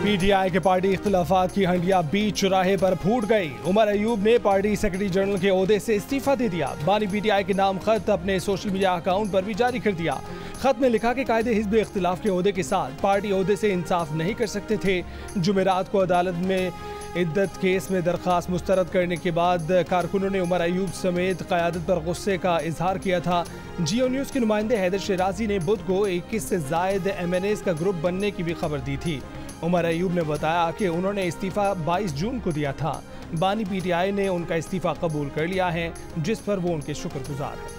PTI के party इख्तिलाफात की हंडिया बीच चौराहे पर फूट गई। उमर अयूब ने पार्टी सेक्रेटरी जनरल के ओहदे से इस्तीफा दे दिया। बानी पीटीआई के नाम खत अपने सोशल मीडिया अकाउंट पर भी जारी कर दिया। खत में लिखा कि कायदे हिज़्ब इख्तिलाफ के ओहदे के साथ पार्टी ओहदे से इंसाफ नहीं कर सकते थे। जुमेरात को अदालत में इद्दत केस में दरख्वास्त मुस्तरद करने के बाद कारकुनों ने उमर अयूब समेत क़यादत पर गुस्से का इजहार किया था। जियो न्यूज़ के नुमाइंदे हैदर शिराजी ने बुध को 21 से ज़ायद MNAs का ग्रुप बनने की भी खबर दी थी। उमर अयूब ने बताया कि उन्होंने इस्तीफा 22 जून को दिया था। बानी पीटीआई ने उनका इस्तीफा कबूल कर लिया है, जिस पर वो उनके शुक्रगुजार हैं।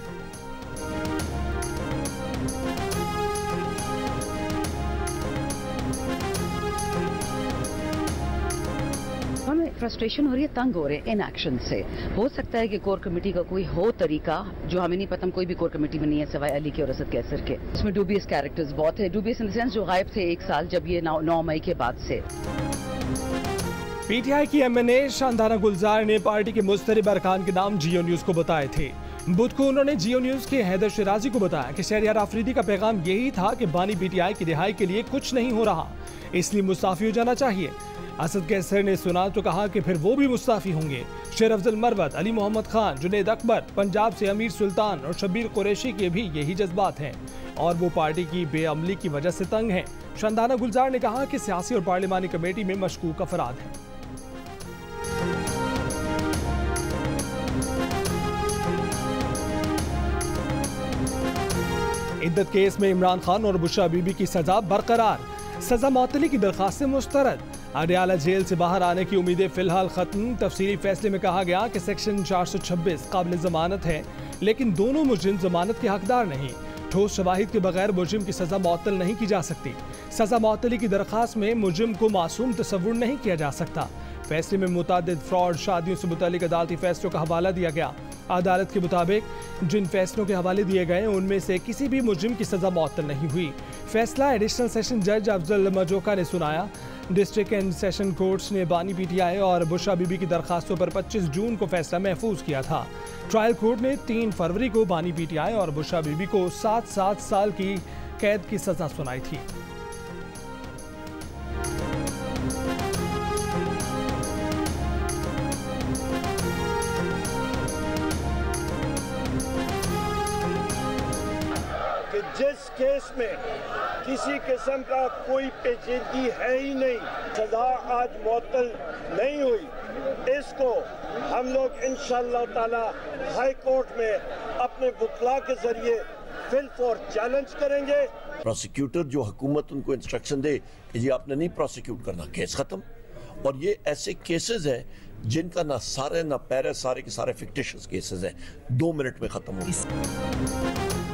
हमें फ्रस्ट्रेशन हो रही है, तंग हो रहे हैं इन एक्शन से। हो सकता है कि कोर कमेटी का कोई हो तरीका जो हमें नहीं पता, हम कोई भी कोर कमेटी में नहीं है सिवाय अली के और असद कैसर के। इसमें डूबियस कैरेक्टर्स बहुत है, डूबियस इन द सेंस जो गायब थे 1 साल जब ये 9 मई के बाद से। पीटीआई की MNA शानदाना गुलजार ने पार्टी के मुस्तरिब अरकान के नाम जियो न्यूज़ को बताए थे। बुध को उन्होंने जियो न्यूज़ के हैदर शिराजी को बताया कि शहरियार आफरीदी का पैगाम यही था कि बानी पीटीआई की रिहाई के लिए कुछ नहीं हो रहा, इसलिए मुस्ताफी हो जाना चाहिए। असद कैसर ने सुना तो कहा कि फिर वो भी मुस्ताफी होंगे। शेर अफजल मरवत, अली मोहम्मद खान, जुनेद अकबर, पंजाब से अमीर सुल्तान और शब्बीर कुरैशी के भी यही जज्बात हैं और वो पार्टी की बेअमली की वजह से तंग हैं। शानदाना गुलजार ने कहा कि सियासी और पार्लिमानी कमेटी में मशकूक अफराद हैं। इद्दत केस में इमरान खान और बुशरा बीबी की सजा बरकरार। सजा मअतली की दरखास्त से मुस्तरद। अडयाला जेल से बाहर आने की उम्मीदें फिलहाल खत्म। तफसीली फैसले में कहा गया कि सेक्शन 426 काबिल जमानत है, लेकिन दोनों मुजरिम जमानत के हकदार नहीं। ठोस शवाहिद के बगैर मुजरिम की सजा मअतल नहीं की जा सकती। सजा मअतली की दरखास्त में मुजरिम को मासूम तस्वुर नहीं किया जा सकता। फैसले में मुतादिद फ्रॉड, शादियों से मुतालिक अदालती फैसलों का हवाला दिया गया। अदालत के मुताबिक जिन फैसलों के हवाले दिए गए उनमें से किसी भी मुजरिम की सजा मअतल नहीं हुई। फैसला एडिशनल सेशन जज अफजल मजोका ने सुनाया। डिस्ट्रिक्ट एंड सेशन कोर्ट्स ने बानी पीटीआई और बुशरा बीबी की दरखास्तों पर 25 जून को फैसला महफूज किया था। ट्रायल कोर्ट ने 3 फरवरी को बानी पीटीआई और बुशरा बीबी को 7 साल की कैद की सजा सुनाई थी। जिस केस में किसी किस्म का कोई पेचीदगी है ही नहीं, सजा आज मुअत्तल नहीं हुई, इसको हम लोग इंशाअल्लाह ताला हाई कोर्ट में अपने वकला के जरिए फिलफोर चैलेंज करेंगे। प्रोसिक्यूटर जो हुकूमत उनको इंस्ट्रक्शन दे कि जी आपने नहीं प्रोसिक्यूट करना, केस खत्म। और ये ऐसे केसेस हैं जिनका ना सारे ना पैरे, सारे के सारे फिक्टिशियस केसेस हैं, 2 मिनट में खत्म हो।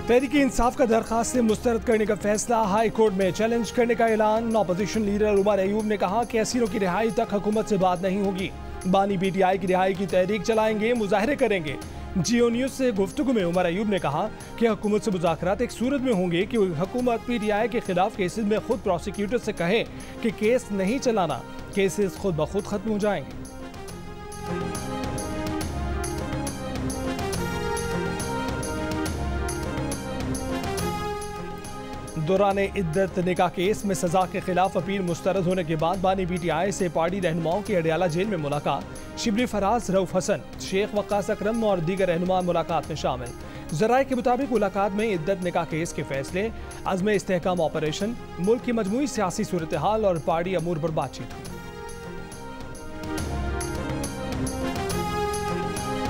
तहरीक इंसाफ का दरखास्त से मुस्तरद करने का फैसला हाई कोर्ट में चैलेंज करने का ऐलान। अपोजिशन लीडर उमर अयूब ने कहा कि असीरों की रिहाई तक हुकूमत से बात नहीं होगी। बानी पीटीआई की रिहाई की तहरीक चलाएंगे, मुजाहरे करेंगे। जियो न्यूज़ से गुफ्तगू में उमर अयूब ने कहा कि हुकूमत से मुज़ाकरात एक सूरत में होंगे कि हुकूमत पीटीआई के खिलाफ केसेस में खुद प्रोसिक्यूटर से कहे कि केस नहीं चलाना, केसेस खुद ब खुद खत्म हो जाएंगे। दौरान इद्दत निकाह केस में सजा के खिलाफ अपील मुस्तरद होने के बाद बानी पीटीआई से पार्टी रहनुमाओं की अडयाला जेल में मुलाकात। शिबली फराज, रऊफ हसन, शेख वक्कास अकरम और दीगर रहनुमा मुलाकात में शामिल। जराये के मुताबिक मुलाकात में इद्दत निकाह केस के फैसले, अज़्म इस्तेहकाम ऑपरेशन, मुल्क की मजमूई सियासी सूरत हाल और पार्टी अमूर पर बातचीत हुई।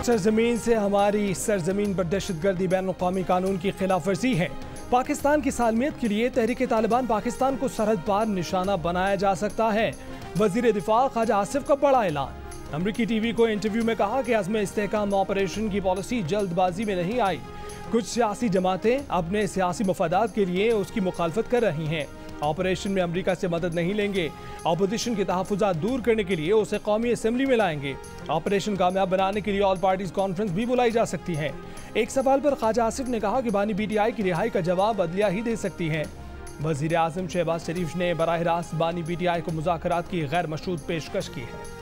सरजमीन से हमारी सरजमीन पर दहशतगर्दी बैनुल-अक़वामी कानून की खिलाफ वर्जी है। पाकिस्तान की सालमियत के लिए तहरीक तालिबान पाकिस्तान को सरहद पार निशाना बनाया जा सकता है। वज़ीर दिफा ख्वाजा आसिफ का बड़ा ऐलान। अमरीकी टीवी को इंटरव्यू में कहा कि अज़्म इस्तेहकाम ऑपरेशन की पॉलिसी जल्दबाजी में नहीं आई। कुछ सियासी जमातें अपने सियासी मफादात के लिए उसकी मुखालफत कर रही हैं। ऑपरेशन में अमेरिका से मदद नहीं लेंगे। अपोजिशन के तहफ़्फ़ुज़ात दूर करने के लिए उसे कौमी असम्बली में लाएंगे। ऑपरेशन कामयाब बनाने के लिए ऑल पार्टीज कॉन्फ्रेंस भी बुलाई जा सकती है। एक सवाल पर ख्वाजा आसिफ ने कहा कि बानी पीटीआई की रिहाई का जवाब अदलिया ही दे सकती है। वज़ीर आज़म शहबाज शरीफ ने बराह रास्त बानी पीटीआई को मुज़ाकरात की गैर मशरूत पेशकश की है।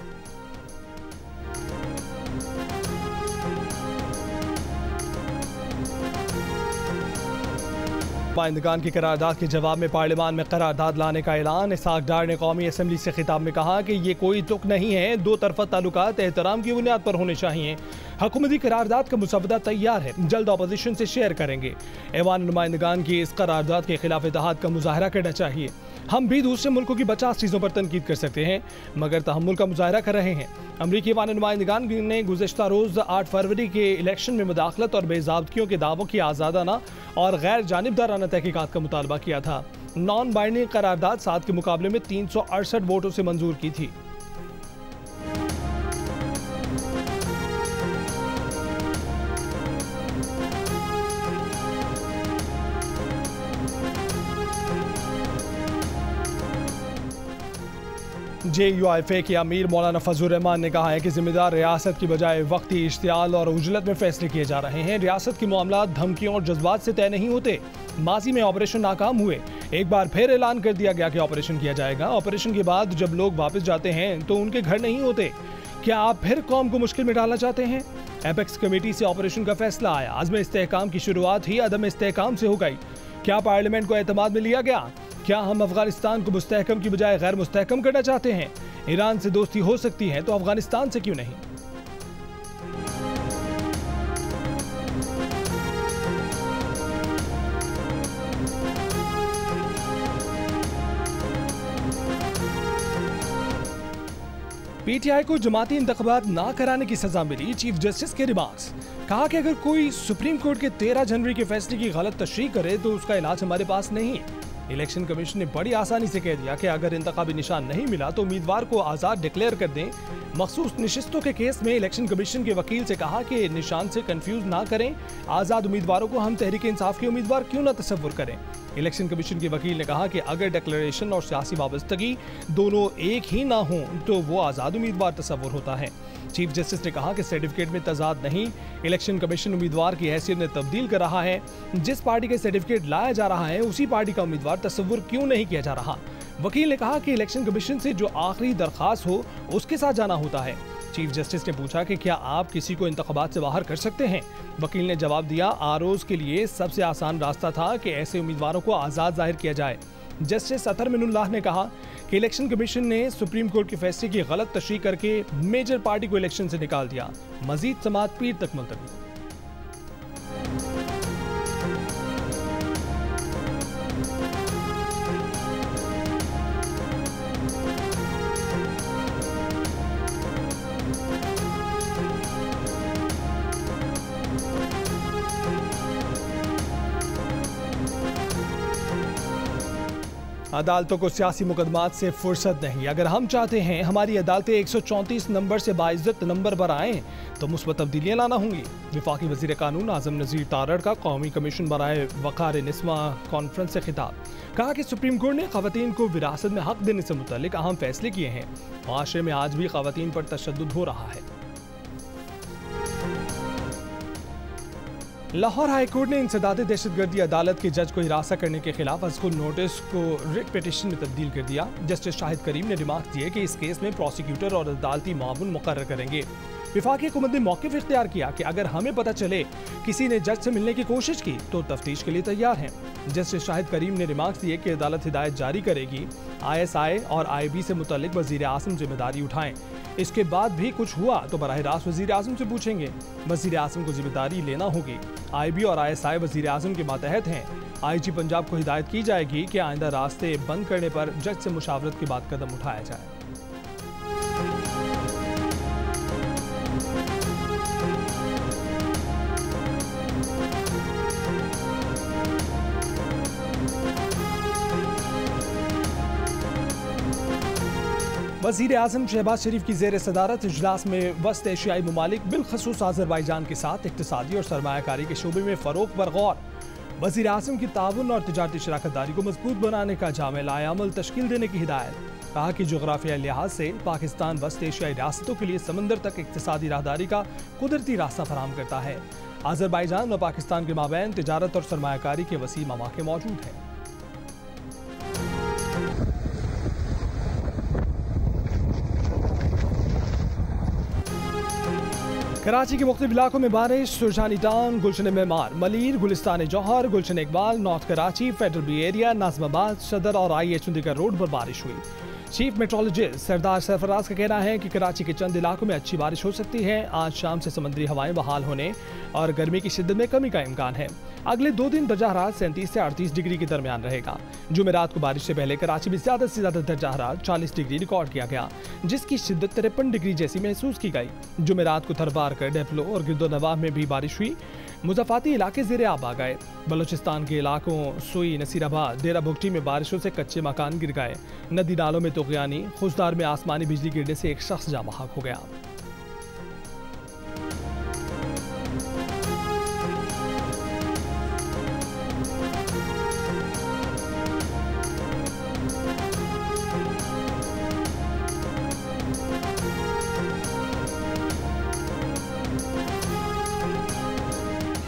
नुमाइंदगान की करारदाद के जवाब में पार्लियामान में करारदाद लाने का ऐलान। इसहाक डार ने कौमी असम्बली से खिताब में कहा कि ये कोई तुक नहीं है, दो तरफा ताल्लुकात एहतराम की बुनियाद पर होने चाहिए। हुकूमती करारदाद का मुसवदा तैयार है, जल्द अपोजिशन से शेयर करेंगे। ऐवान नुमाइंदगान की इस करारदाद के खिलाफ इत्तेहाद का मुजाहरा करना चाहिए। हम भी दूसरे मुल्कों की 50 चीज़ों पर तनकीद कर सकते हैं, मगर तहम्मुल का मुजाहरा कर रहे हैं। अमरीकी ऐवान नुमाइंदगान ने गुज़श्ता रोज़ 8 फरवरी के इलेक्शन में मुदाखलत और बेज़ाब्तियों के दावों की आज़ादाना और गैर जानिबदाराना तहकीकात का मुतालबा किया था। नॉन बाइंडिंग करारदाद 7 के मुकाबले में 368 वोटों से मंजूर की थी। JUIFA के अमीर मौलाना फजलुर रहमान ने कहा है कि जिम्मेदार रियासत की बजाय वक्ती इश्तियाल और उजलत में फैसले किए जा रहे हैं। रियासत के मामला धमकियों और जज्बात से तय नहीं होते। माजी में ऑपरेशन नाकाम हुए, एक बार फिर ऐलान कर दिया गया कि ऑपरेशन किया जाएगा। ऑपरेशन के बाद जब लोग वापस जाते हैं तो उनके घर नहीं होते। क्या आप फिर कौम को मुश्किल में डालना चाहते हैं? एपेक्स कमेटी से ऑपरेशन का फैसला आया। अज़्म इस्तेहकाम की शुरुआत ही अदम इस्तेहकाम से हो गई। क्या पार्लियामेंट को एतमाद में लिया गया? क्या हम अफगानिस्तान को मुस्तहकम की बजाय गैर मुस्तहकम करना चाहते हैं? ईरान से दोस्ती हो सकती है तो अफगानिस्तान से क्यों नहीं? PTI को जमाती इंतखाबात ना कराने की सजा मिली। चीफ जस्टिस के रिमार्क्स। कहा कि अगर कोई सुप्रीम कोर्ट के 13 जनवरी के फैसले की गलत तशरीह करे तो उसका इलाज हमारे पास नहीं। इलेक्शन कमीशन ने बड़ी आसानी से कह दिया कि अगर इंतखाबी निशान नहीं मिला तो उम्मीदवार को आज़ाद डिक्लेयर कर दें। मखसूस नशिस्तों के केस में इलेक्शन कमीशन के वकील से कहा कि निशान से कंफ्यूज ना करें। आज़ाद उम्मीदवारों को हम तहरीक इंसाफ के उम्मीदवार क्यों ना तस्वुर करें। इलेक्शन कमीशन के वकील ने कहा कि अगर डिक्लेरेशन और सियासी वाबस्तगी दोनों एक ही ना हो तो वो आज़ाद उम्मीदवार तस्वुर होता है। चीफ जस्टिस ने कहा कि सर्टिफिकेट में तजाद नहीं, इलेक्शन कमीशन उम्मीदवार की हैसियत में तब्दील कर रहा है। जिस पार्टी के सर्टिफिकेट लाया जा रहा है उसी पार्टी का उम्मीदवार तस्वुर क्यों नहीं किया जा रहा। वकील ने कहा कि इलेक्शन कमीशन से जो आखिरी दरखास्त हो उसके साथ जाना होता है। चीफ जस्टिस ने पूछा कि क्या आप किसी को इंतखाबात से बाहर कर सकते हैं। वकील ने जवाब दिया, आरओज के लिए सबसे आसान रास्ता था कि ऐसे उम्मीदवारों को आज़ाद जाहिर किया जाए। जस्टिस अतर मिनुल्लाह ने कहा कि इलेक्शन कमीशन ने सुप्रीम कोर्ट के फैसले की गलत तशरीह करके मेजर पार्टी को इलेक्शन से निकाल दिया। मजीद समाअत पीर तक मुलतवी। अदालतों को सियासी मुकदमात से फुर्सत नहीं। अगर हम चाहते हैं हमारी अदालतें 134 नंबर से बाइज्जत नंबर पर आएँ तो मुस्बत तब्दीलियाँ लाना होंगी। वफाकी वज़ीर कानून आज़म नज़ीर तारड़ का कौमी कमीशन बराए वक़ार निस्वा कॉन्फ्रेंस से खिताब। कहा कि सुप्रीम कोर्ट ने ख़वातीन को विरासत में हक देने से मुतल्लिक अहम फैसले किए हैं। माशरे में आज भी ख़वातीन पर तशद्दुद हो रहा है। लाहौर हाई कोर्ट ने इंसदाद दहशतगर्दी अदालत के जज को हिरासत करने के खिलाफ अस्कुल नोटिस को रिट पिटिशन में तब्दील कर दिया। जस्टिस शाहिद करीम ने रिमार्क दिए कि इस केस में प्रोसिक्यूटर और अदालती मामून मुकर्रर करेंगे। विफाकी हुकूमत ने मौक़िफ़ इख्तियार किया कि अगर हमें पता चले किसी ने जज से मिलने की कोशिश की तो तफ्तीश के लिए तैयार हैं। जस्टिस शाहिद करीम ने रिमार्क दिए कि अदालत हिदायत जारी करेगी ISI और IB से मुतल्लिक वज़ीर आज़म जिम्मेदारी उठाएं। इसके बाद भी कुछ हुआ तो बराह रास्त वज़ीर आज़म से पूछेंगे। वज़ीर आज़म को जिम्मेदारी लेना होगी। IB और ISI वज़ीर आज़म के मातहत हैं। IG पंजाब को हिदायत की जाएगी कि आइंदा रास्ते बंद करने पर जज से मुशावरत के बाद कदम उठाया जाए। वज़ीर आज़म शहबाज शरीफ की ज़ेर सदारत इजलास में वस्त एशियाई ममालिक बिलखसूस आज़रबाईजान के साथ इक़्तिसादी और सरमायाकारी के शोबे में फ़रोग़ पर गौर। वज़ीर आज़म की ताउन और तिजारती शराकतदारी को मजबूत बनाने का जामे अमल तश्कील देने की हिदायत। कहा कि जोग्राफियाई लिहाज से पाकिस्तान वस्त एशियाई रियासतों के लिए समंदर तक इक़्तिसादी राहदारी का कुदरती रास्ता फराहम करता है। आज़रबाईजान और पाकिस्तान के माबैन तिजारत और सरमायाकारी के वसी मौक़े मौजूद हैं। कराची के मुख्तलिफ इलाकों में बारिश। Surjani town, Gulshan Maymar, Malir, Gulistan Jauhar, Gulshan Iqbal, north Karachi, federal B area, Nazimabad, Saddar और IH चंडीगढ़ रोड पर बारिश हुई। चीफ मेट्रोलॉजिस्ट सरदार सरफराज का कहना है कि कराची के चंद इलाकों में अच्छी बारिश हो सकती है। आज शाम से समुद्री हवाएं बहाल होने और गर्मी की शिद्दत में कमी का इम्कान है। अगले 2 दिन दर्जा हरारत 37 से 38 डिग्री के दरमियान रहेगा। जुमेरात को बारिश से पहले कराची में ज्यादा से ज्यादा दर्जा हरारत 40 डिग्री रिकॉर्ड किया गया, जिसकी शिद्दत 53 डिग्री जैसी महसूस की गई। जुमेरात को थरबार कर डेपलो और गिरदोनवाब में भी बारिश हुई। मुज़ाफ़ाती इलाके ज़ेरे आब आ गए। बलूचिस्तान के इलाकों सुई, नसीराबाद, डेरा भुगटी में बारिशों से कच्चे मकान गिर गए। नदी नालों में तुग़यानी, खुशदार में आसमानी बिजली गिरने से एक शख्स जाँ बहक हो गया।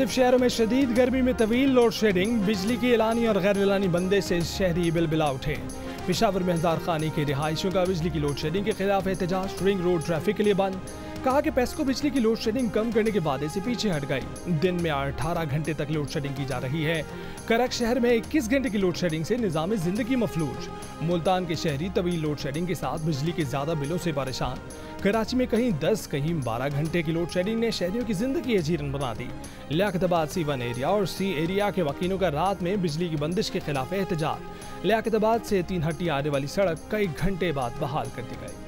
शहरों में शदीद गर्मी में तवील लोड शेडिंग, बिजली की एलानी और गैर एलानी बंदे से शहरी बिलबिला उठे। पेशावर में हजार खानी के रिहायशियों का बिजली की लोड शेडिंग के खिलाफ एहतजाज। रिंग रोड ट्रैफिक के लिए बंद। कहा कि पेस्को बिजली की लोड शेडिंग कम करने के वादे से पीछे हट गई। दिन में 18 घंटे तक लोड शेडिंग की जा रही है। करक शहर में 21 घंटे की लोड शेडिंग से निज़ाम जिंदगी मफलूज। मुल्तान के शहरी तवील लोड शेडिंग के साथ बिजली के ज्यादा बिलों से परेशान। कराची में कहीं 10 कहीं 12 घंटे की लोड शेडिंग ने शहरियों की जिंदगी अजीरन बना दी। लियाकताबाद C1 एरिया और C एरिया के वकीलों का रात में बिजली की बंदिश के खिलाफ एहतजाज। लियाकताबाद से 3 हट्टी आने वाली सड़क कई घंटे बाद बहाल कर दी गई।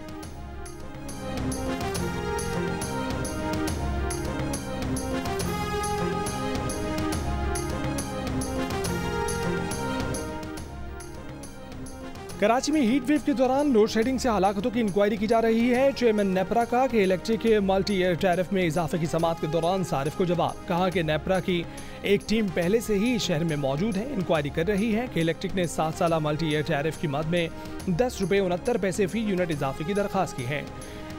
कराची में हीट वेव के दौरान लोड शेडिंग से हलाकतों की इंक्वायरी की जा रही है। चेयरमैन नेपरा का कि इलेक्ट्रिक के मल्टी ईयर टैरिफ में इजाफे की समाअत के दौरान सारिफ को जवाब। कहा कि नेपरा की एक टीम पहले से ही शहर में मौजूद है, इंक्वायरी कर रही है कि इलेक्ट्रिक ने 7 साला मल्टी ईयर टैरिफ की मद में 10 रुपये 69 पैसे फी यूनिट इजाफे की दरख्वास्त की है।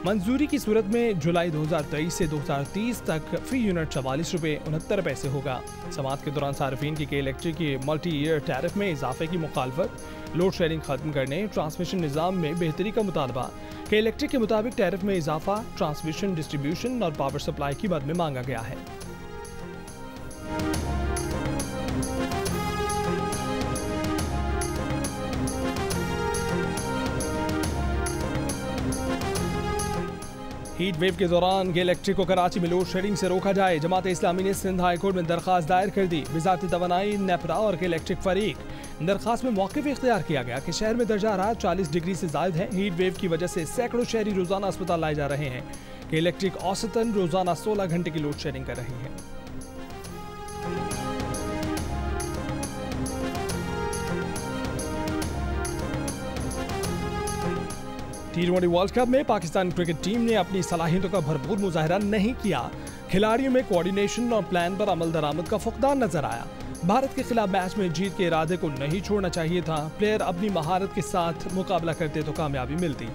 मंजूरी की सूरत में जुलाई 2023 से 2030 तक फी यूनिट 44 रुपये 69 पैसे होगा। समाअत के दौरान सार्फिन की इलेक्ट्रिक के मल्टी ईयर टैरिफ में इजाफे की मुखालफत, लोड शेडिंग खत्म करने, ट्रांसमिशन निज़ाम में बेहतरी का मुतालबा। के इलेक्ट्रिक के मुताबिक टैरिफ में इजाफा ट्रांसमिशन, डिस्ट्रीब्यूशन और पावर सप्लाई की मद में मांगा गया है। हीट वेव के दौरान इलेक्ट्रिक को कराची में लोड शेडिंग से रोका जाए। जमात इस्लामी ने सिंध हाई कोर्ट में दरखास्त दायर कर दी। वजारत तवानाई, नेपरा और के इलेक्ट्रिक फरीक दरखास्त में मौक़िफ़ इख्तियार किया गया कि शहर में दर्जा हरारत 40 डिग्री से ज़ायद है। हीट वेव की वजह से सैकड़ों शहरी रोजाना अस्पताल लाए जा रहे हैं। कि इलेक्ट्रिक औसतन रोजाना 16 घंटे की लोड शेडिंग कर रही है। T20 वर्ल्ड कप में पाकिस्तान क्रिकेट टीम ने अपनी सलाहियतों का भरपूर मुजाहरा नहीं किया। खिलाड़ियों में कोऑर्डिनेशन और प्लान पर अमल दरामद का फुकदान नजर आया। भारत के खिलाफ मैच में जीत के इरादे को नहीं छोड़ना चाहिए था। प्लेयर अपनी महारत के साथ मुकाबला करते तो कामयाबी मिलती।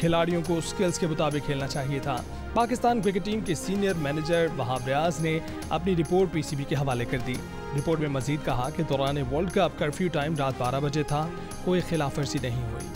खिलाड़ियों को स्किल्स के मुताबिक खेलना चाहिए था। पाकिस्तान क्रिकेट टीम के सीनियर मैनेजर वहाब रियाज ने अपनी रिपोर्ट PCB के हवाले कर दी। रिपोर्ट में मजीद कहा कि दौरान वर्ल्ड कप कर्फ्यू टाइम रात 12 बजे था, कोई खिलाफ वर्जी नहीं हुई।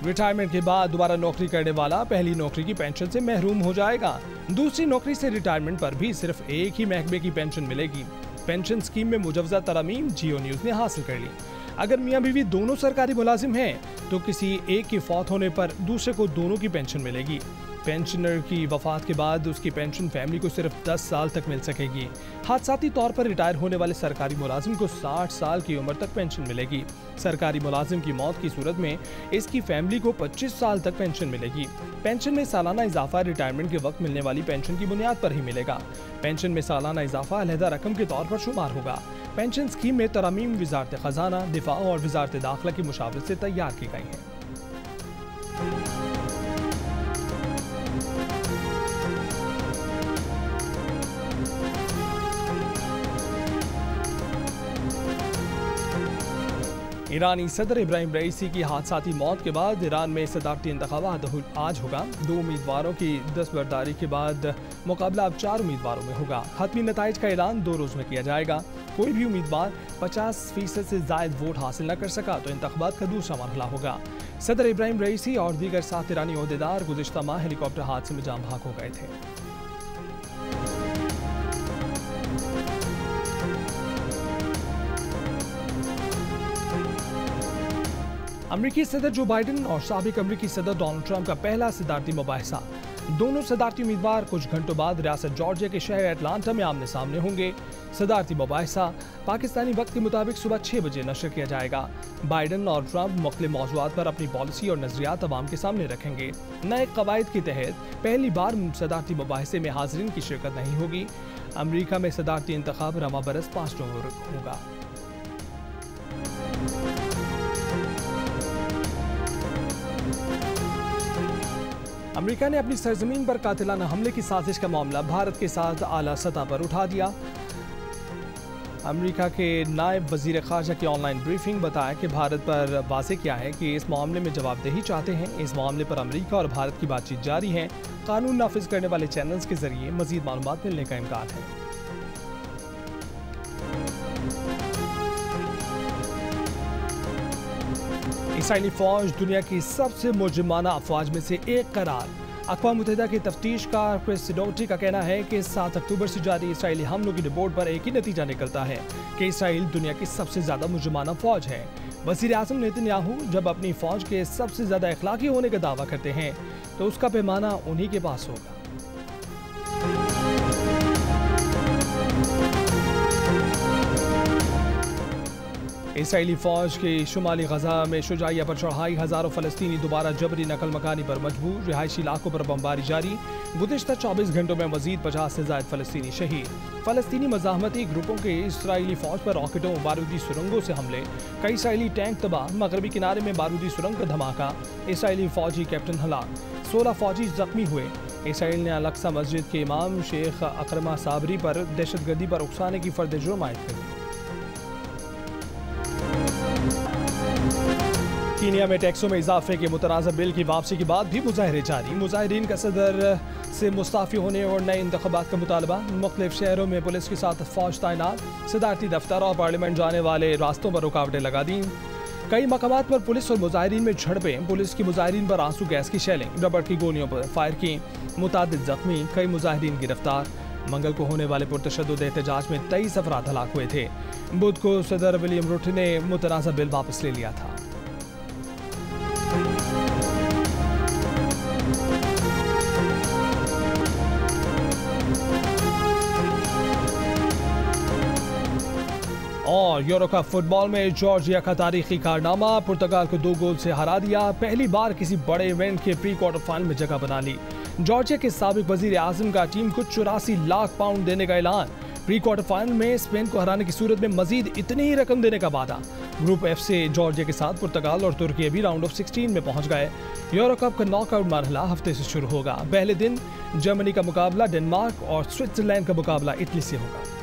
रिटायरमेंट के बाद दोबारा नौकरी करने वाला पहली नौकरी की पेंशन से महरूम हो जाएगा। दूसरी नौकरी से रिटायरमेंट पर भी सिर्फ एक ही महकमे की पेंशन मिलेगी। पेंशन स्कीम में मुजवजा तरमीम जियो न्यूज़ ने हासिल कर ली। अगर मियाँ बीवी दोनों सरकारी मुलाजिम हैं तो किसी एक की फौत होने पर दूसरे को दोनों की पेंशन मिलेगी। पेंशनर की वफात के बाद उसकी पेंशन फैमिली को सिर्फ 10 साल तक मिल सकेगी। हादसाती तौर पर रिटायर होने वाले सरकारी मुलाजिम को 60 साल की उम्र तक पेंशन मिलेगी। सरकारी मुलाजिम की मौत की सूरत में इसकी फैमिली को 25 साल तक पेंशन मिलेगी। पेंशन में सालाना इजाफा रिटायरमेंट के वक्त मिलने वाली पेंशन की बुनियाद पर ही मिलेगा। पेंशन में सालाना इजाफा अलहदा रकम के तौर पर शुमार होगा। पेंशन स्कीम में तरमीम वजारत खजाना, दिफा और वजारत दाखिला की मुशावरत से तैयार की गई है। ईरानी सदर इब्राहिम रईसी की हादसाती मौत के बाद ईरान में सदारती इंतखाबात आज होगा। 2 उम्मीदवारों की दस्तबरदारी के बाद मुकाबला अब 4 उम्मीदवारों में होगा। हतमी नताइज का ऐलान 2 रोज में किया जाएगा। कोई भी उम्मीदवार 50% से जायद वोट हासिल न कर सका तो इंतखाबात का दूसरा मरहला होगा। सदर इब्राहिम रईसी और दीगर 7 ईरानी ओहदेदार गुज़िश्ता माह हेलीकॉप्टर हादसे में जान भाग हो गए थे। अमरीकी सदर जो बाइडेन और साबिक अमरीकी सदर डोनाल्ड ट्रंप का पहला सदारती मुबाहिसा। दोनों सदारती उम्मीदवार कुछ घंटों बाद रियासत जॉर्जिया के शहर एटलांटा में आमने सामने होंगे। सदारती मुबाहिसा पाकिस्तानी वक्त के मुताबिक सुबह 6 बजे नशर किया जाएगा। बाइडेन और ट्रंप मुख्तलिफ मौज़ूआत पर अपनी पॉलिसी और नजरियात अवाम के सामने रखेंगे। नए कवायद के तहत पहली बार सदारती मुबाहिसे में हाज़रीन की शिरकत नहीं होगी। अमरीका में सदारती इंतखाब रवा बरस 5 नवंबर को होगा। अमेरिका ने अपनी सरजमीन पर कातिलाना हमले की साजिश का मामला भारत के साथ आला सतह पर उठा दिया। अमेरिका के नायब वजीर खारजा की ऑनलाइन ब्रीफिंग बताया कि भारत पर वाज़ेह किया है कि इस मामले में जवाबदेही चाहते हैं। इस मामले पर अमेरिका और भारत की बातचीत जारी है। कानून नाफिज करने वाले चैनल्स के जरिए मजीद मालूमात मिलने का इम्कान है। इसराइली फौज दुनिया की सबसे मुजरिमाना अफवाज में से एक करार। अक़वाम मुत्तहिदा के तफ्तीश कार क्रिस सिडोटी का कहना है कि 7 अक्टूबर से जारी इसराइली हमलों की रिपोर्ट पर एक ही नतीजा निकलता है कि इसराइल दुनिया की सबसे ज़्यादा मुजरिमाना फौज है। वज़ीर आज़म नेतन्याहू जब अपनी फौज के सबसे ज़्यादा अखलाकी होने का दावा करते हैं तो उसका पैमाना उन्हीं के पास होगा। इसराइली फौज की शुमाली गजा में शुजाइया पर चढ़ाई। हज़ारों फ़लस्तीनी दोबारा जबरी नकल मकानी पर मजबूर। रिहायशी इलाकों पर बमबारी जारी। गुज़िश्ता 24 घंटों में मज़ीद 50 से ज़ायद फ़लस्तीनी शहीद। फ़लस्तीनी मज़ाहमती ग्रुपों के इसराइली फौज पर रॉकेटों और बारूदी सुरंगों से हमले। कई इसराइली टैंक तबाह। मगरबी किनारे में बारूदी सुरंग का धमाका। इसराइली फौजी कैप्टन हलाक। 16 फौजी जख्मी हुए। इसराइल ने अल-अक्सा मस्जिद के इमाम शेख अकरमा साबरी पर दहशतगर्दी पर उकसाने की फर्द जुर्म आयद कर दी। कीनिया में टैक्सों में इजाफे के मुतनाज़ा बिल की वापसी के बाद भी मुजाहरे जारी। मुजाहिरीन का सदर से मुस्ताफ़ी होने और नए इंतखाबात का मुतालबा। मुख्तलिफ शहरों में पुलिस के साथ फौज तैनात। सदारती दफ्तर और पार्लियामेंट जाने वाले रास्तों पर रुकावटें लगा दी। कई मकामात पर पुलिस और मुजाहिरीन में झड़पें। पुलिस की मुजाहिरीन पर आंसू गैस की शेलिंग, रबड़ की गोलियों पर फायर की। मुतादिद जख्मी, कई मुजाहिरीन गिरफ्तार। मंगल को होने वाले पुरतशद्दुद एहतजाज में 23 अफराद हलाक हुए थे। बुध को सदर विलियम रूट ने मुतनाज़ा बिल वापस ले लिया था। और यूरो कप फुटबॉल में जॉर्जिया का तारीखी कारनामा। पुर्तगाल को 2 गोल से हरा दिया। पहली बार किसी बड़े इवेंट के प्री क्वार्टर फाइनल में जगह बना ली। जॉर्जिया के साबिक वजीर आजम का टीम को 84 लाख पाउंड देने का ऐलान। प्री क्वार्टर फाइनल में स्पेन को हराने की सूरत में मजीद इतनी ही रकम देने का वादा। ग्रुप एफ से जॉर्जिया के साथ पुर्तगाल और तुर्की भी राउंड ऑफ 16 में पहुंच गए। यूरो कप का नॉकआउट मरहला हफ्ते से शुरू होगा। पहले दिन जर्मनी का मुकाबला डेनमार्क और स्विट्जरलैंड का मुकाबला इटली से होगा।